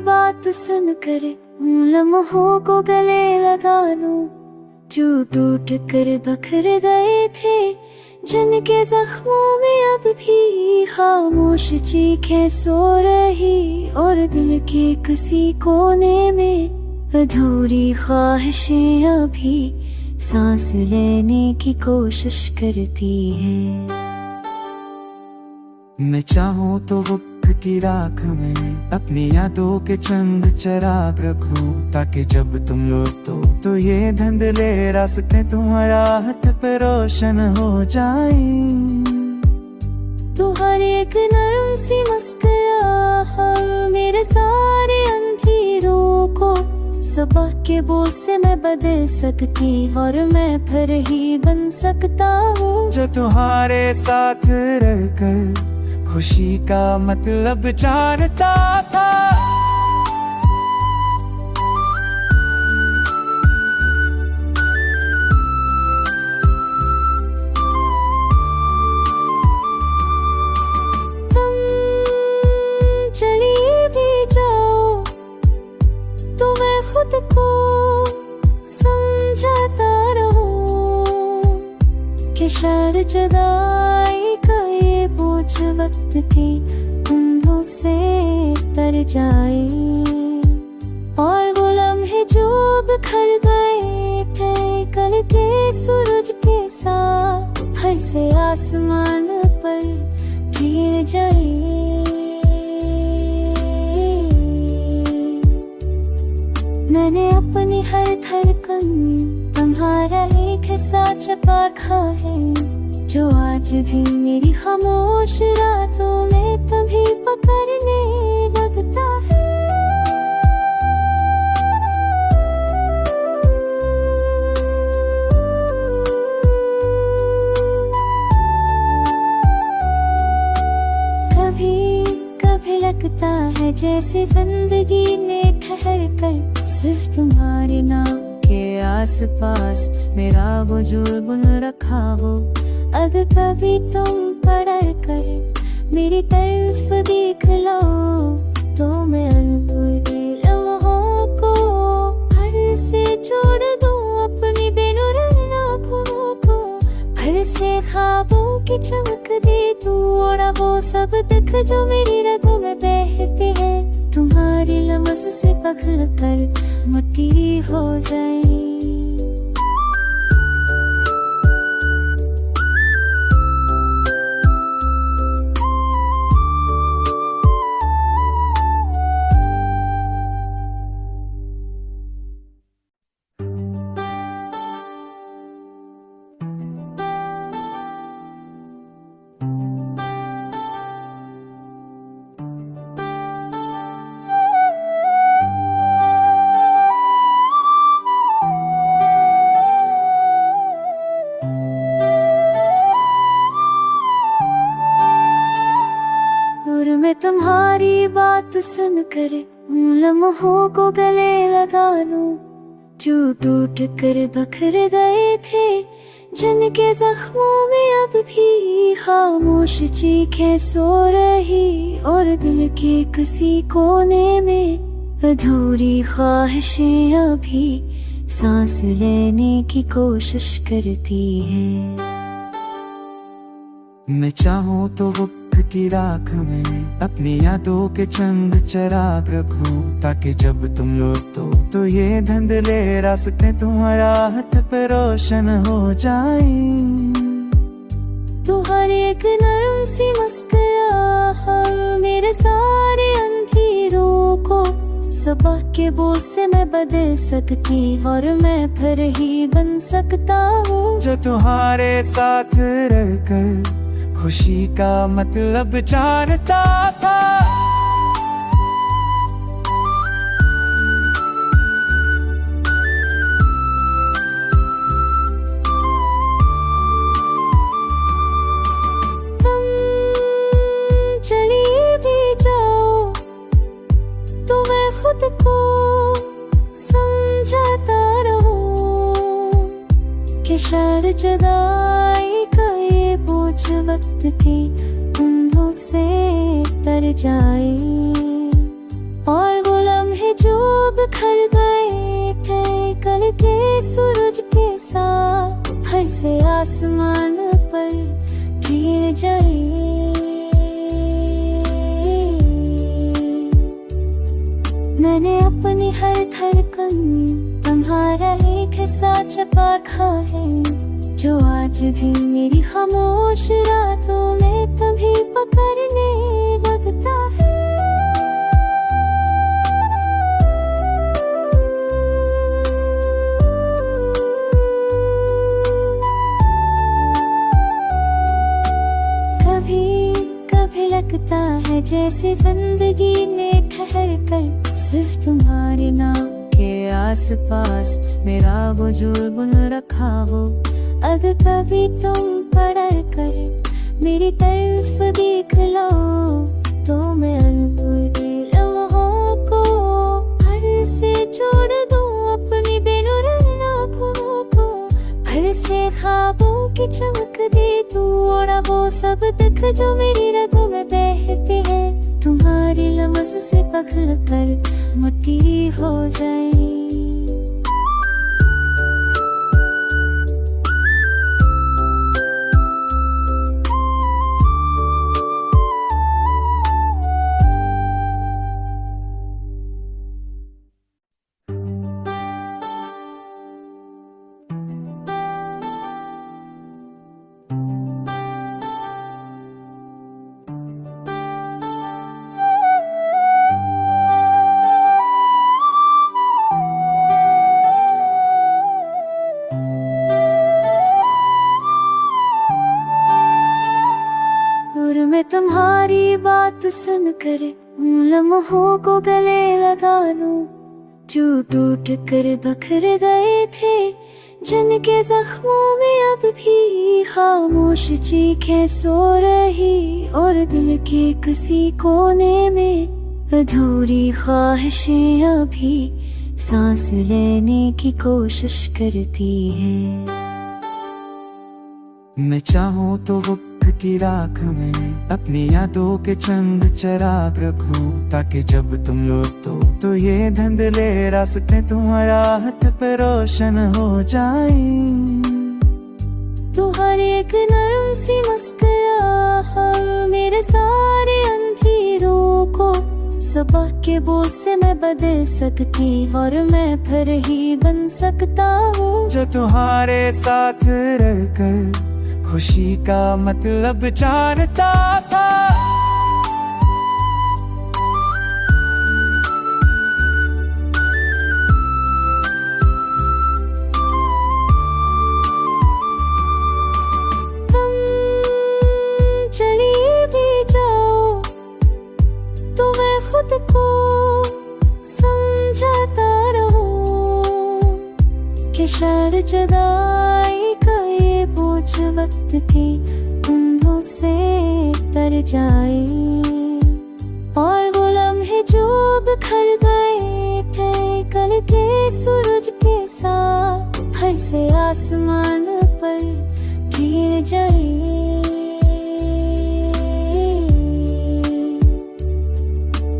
बात सुन कर उन लम्हों को गले लगा लूं जो टूट कर बखर गए थे, जिनके जख्मों में अब भी खामोश चीखें सो रही, और दिल के किसी कोने में अधूरी ख्वाहिशें अभी सांस लेने की कोशिश करती है। मैं चाहूँ तो वक्त की राख में अपनी यादों के चंद चिराग रखूं, ताकि जब तुम लौटो तो ये धुंधले रास्ते तुम्हारा हट पे रोशन हो जाएं। तुम्हारी एक नरम सी मुस्कुराहट मेरे सारे अंधेरों को सुबह के बोझ से मैं बदल सकती, और मैं फिर ही बन सकता हूँ जो तुम्हारे साथ रहकर खुशी का मतलब जानता था। तुम चली भी जाओ तो मैं खुद को समझाता रहूं कि शायद जुदाई का ये बोझ वक्त की उंगलों से तर जाए, और वो लम्हे जो बिखर गए थे कल के सूरज के साथ फिर से आसमान पर गिर जाए। मैंने अपनी हर धड़कन में तुम्हारा एक हिस्सा छुपा रखा है, जो आज भी मेरी खामोश रातों में तुम्हें पकड़ने लगता है। कभी कभी लगता है जैसे जिंदगी ने ठहर कर सिर्फ तुम्हारे नाम के आसपास मेरा वजूद बुन रखा हो। अगर कभी तुम पढ़ कर मेरी तरफ देख लो तो मैं अनमोल लम्हों को फिर से जोड़ दूं अपनी बेनुरंग आँखों को, फिर से ख्वाबों की चमक दे दूं, और वो सब तक जो मेरी रगों में बहती है तुम्हारी लमस से पगल कर मिट्टी हो जाए। तुम्हारी बात सुन कर उन लम्हों को गले लगा लूं जो टूट कर बखर गए थे, जिनके जख्मों में अब भी खामोश चीखें सो रही, और दिल के किसी कोने में अधूरी ख्वाहिशें अभी सांस लेने की कोशिश करती है। मैं चाहूँ तो वक्त की राख में अपनी यादों के चंद चिराग रखूं, ताकि जब तुम लौटो तो ये धुंधले रास्ते तुम्हारा हट पे रोशन हो जाएं। तुम्हारी एक नरम सी मुस्कुराहट मेरे सारे अंधेरों को सुबह के बोझ से मैं बदल सकती, और मैं फिर ही बन सकता हूँ जो तुम्हारे साथ रहकर खुशी का मतलब जानता था। तुम चली भी जाओ तो मैं खुद को समझाता रहूं कि शायद जुदाई का ये बोझ वक्त की उंगलों से तर जाए, और वो जो बिखर गए थे कल के सूरज के साथ, फिर से आसमान पर गिर जाए। मैंने अपनी हर धड़कन में तुम्हारा एक हिस्सा छुपा रखा है, जो आज भी मेरी खामोश रातों में तभी पकड़ने लगता है। कभी कभी लगता है जैसे जिंदगी ने ठहर कर सिर्फ तुम्हारे नाम के आसपास मेरा वजूद बुन रखा हो। अगर कभी तुम पढ़ कर मेरी तरफ देख लो तो मैं अनभूले लम्हों को फिर से जोड़ दूं अपनी बेनुरन आँखों को, फिर से ख्वाबों की चमक दे दूं और वो सब तक जो मेरी रगों में बहते हैं, तुम्हारे लम्स से पगल कर मट्टी हो जाए। मैं तुम्हारी बात सुन कर उन लम्हों को गले लगा लूं जो टूट कर बखर गए थे, जिनके जख्मों में अब भी खामोश चीखें सो रही और दिल के किसी कोने में अधूरी ख्वाहिशें अभी सांस लेने की कोशिश करती है। मैं चाहूँ तो वक्त की राख में अपनी यादों के चंद चिराग रखूं, ताकि जब तुम लौटो तो ये धुंधले रास्ते तुम्हारा हाथ पे रोशन हो जाएं। तुम्हारी एक नरम सी मुस्कुराहट मेरे सारे अंधेरों को सुबह के बोझ से मैं बदल सकती और मैं फिर ही बन सकता हूँ जो तुम्हारे साथ रहकर खुशी का मतलब जानता था। तुम चली भी जाओ तो मैं खुद को समझाता रहूं कि शायद जुदाई का ये बोझ वक्त की कंधों से तर जाए, और वो लम्हे जो बिखर गए थे कल के सूरज के साथ, फिर से आसमान पर गिर जाए।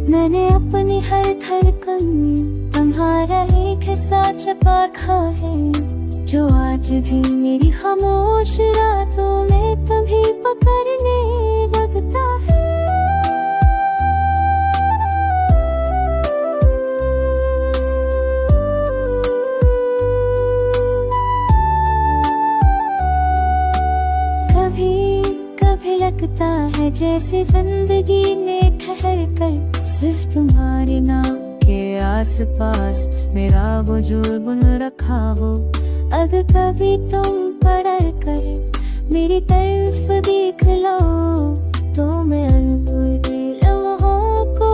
मैंने अपनी हर धड़कन में तुम्हारा एक हिस्सा छुपा रखा है, जो आज भी मेरी खामोश रातों में तभी पकड़ने लगता है। कभी कभी लगता है जैसे जिंदगी ने ठहर कर सिर्फ तुम्हारे नाम के आसपास मेरा वजूद बुन रखा हो। अगर कभी तुम पढ़ कर मेरी तरफ देख लो तो मैं अनभूले लम्हों को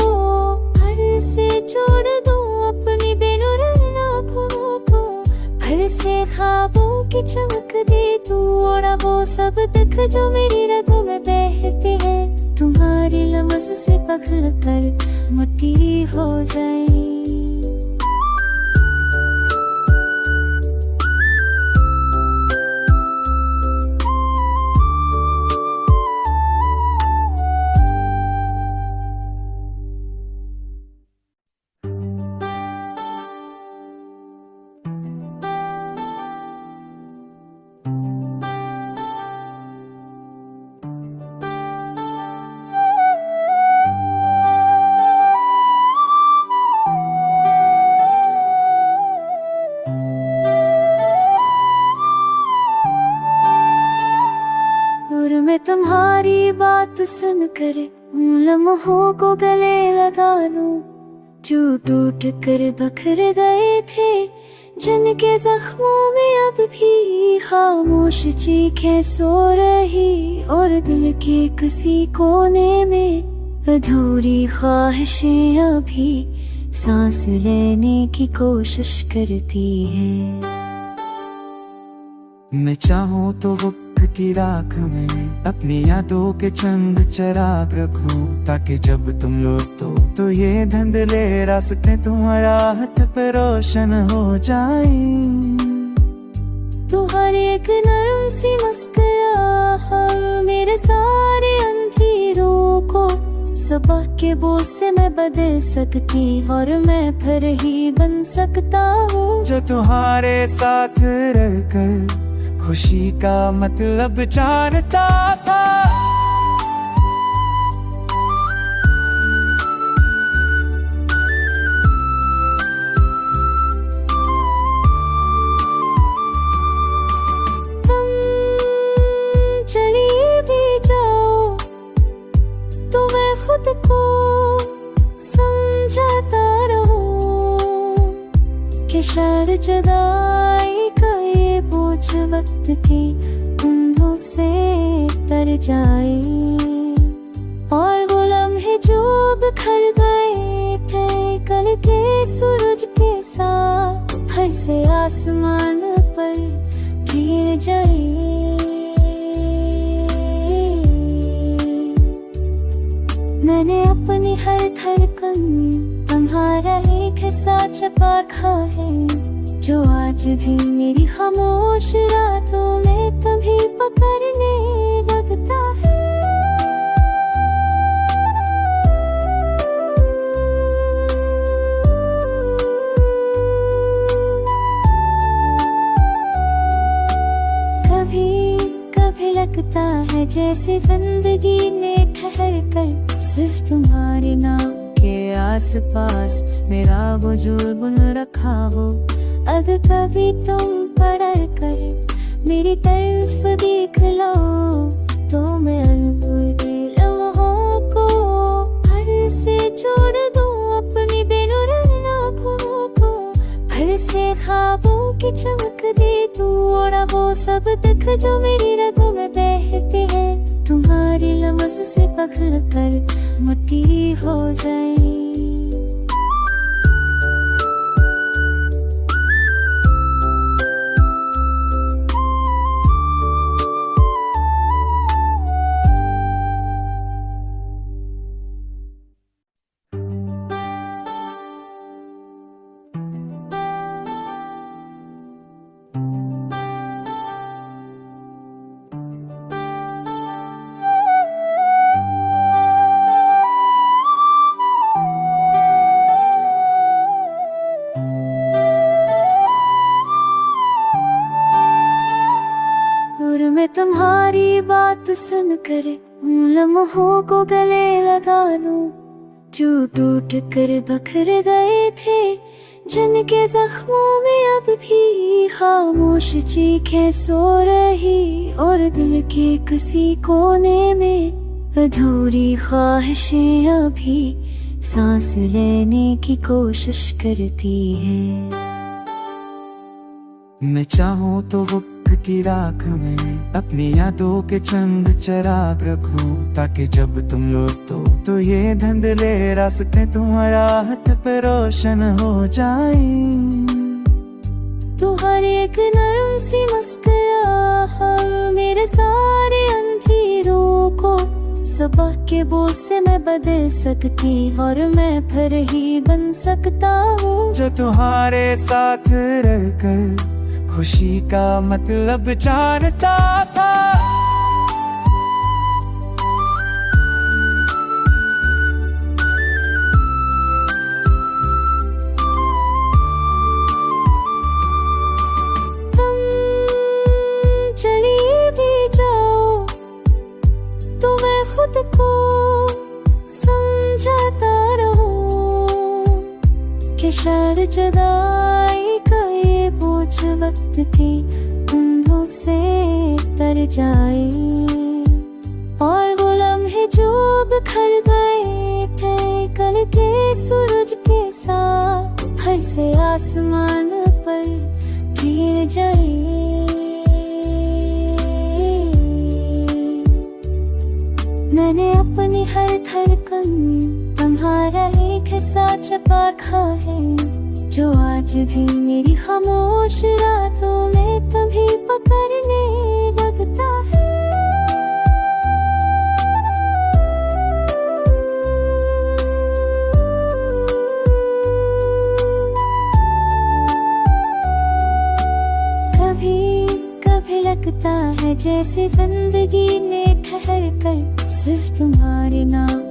फिर से जोड़ दूं अपनी बेनुरन आँखों को, फिर से ख्वाबों की चमक दे दूं और वो सब तक जो मेरी रगों में बहते हैं, तुम्हारे लम्स से पगल कर मट्टी हो जाए। तुम्हारी बात सुनकर उन लम्हों को गले लगा लूं जो टूट कर बखर गए थे, जिनके जख्मों में अब भी खामोश चीखें सो रही, और दिल के किसी कोने में अधूरी ख्वाहिशें अभी सांस लेने की कोशिश करती है। मैं चाहूँ तो वक्त की राख में अपनी यादों के चंद चिराग रखूं, ताकि जब तुम लौटो तो ये धुंधले रास्ते तुम्हारा हट पे रोशन हो जाएं। तुम्हारी एक नरम सी मुस्कुराहट मेरे सारे अंधेरों को सबक के बोझ से मैं बदल सकती, और मैं फिर ही बन सकता हूँ जो तुम्हारे साथ रहकर खुशी का मतलब जानता था। तुम चली भी जाओ तो मैं खुद को समझाता रहूं कि शायद जुदाई का ये बोझ वक्त की धुंधों से तर जाए, और वो लम्हे जो बिखर गए थे कल के सूरज के साथ फिर से आसमान पर गिर जाए। मैंने अपनी हर धड़कन में तुम्हारा एक हिस्सा छुपा रखा है, जो आज भी मेरी खामोश रातों में कभी पकड़ने लगता है। कभी कभी लगता है जैसे जिंदगी ने ठहर कर सिर्फ तुम्हारे नाम के आसपास मेरा वजूद बुन रखा हो। अगर कभी तुम पढ़ कर मेरी तरफ देख लो तो मैं अनहोनी लम्हों को फिर से जोड़ दूं अपनी बेनुर आँखों को, फिर से ख्वाबों की चमक दे दूं, और वो सब तक जो मेरी रगों में बहते हैं तुम्हारी लमस से पकड़ कर मिट्टी हो जाए। तुम्हारी बात सुनकर उन लम्हों को गले लगा लूं जो टूट कर बखर गए थे, जिनके जख्मों में अब भी खामोश चीखें सो रही, और दिल के किसी कोने में अधूरी ख्वाहिशें अभी सांस लेने की कोशिश करती है। मैं चाहूँ तो वक्त की राख में अपनी यादों के चंद चिराग रखूं, ताकि जब तुम लौटो तो ये धुंधले रास्ते तुम्हारा हट पे रोशन हो जाएं। तुम्हारी एक नरम सी मुस्कुराहट मेरे सारे अंधेरों को सबक के बोझ से मैं बदल सकती, और मैं फिर ही बन सकता हूँ जो तुम्हारे साथ रहकर खुशी का मतलब जानता था। तुम चली भी जाओ तो मैं खुद को समझाता रहूं कि शायद जुदाई का ये बोझ वक्त की धुंधों से तर जाए, बिखर गए थे कल के सूरज के साथ, फिर से आसमान पर गिर जाए। मैंने अपनी हर धड़कन में तुम्हारा एक हिस्सा छुपा रखा है, जो आज भी मेरी खामोश रातों में कभी पकड़ने लगता है। कभी लगता है जैसे जिंदगी ने ठहर कर सिर्फ तुम्हारे नाम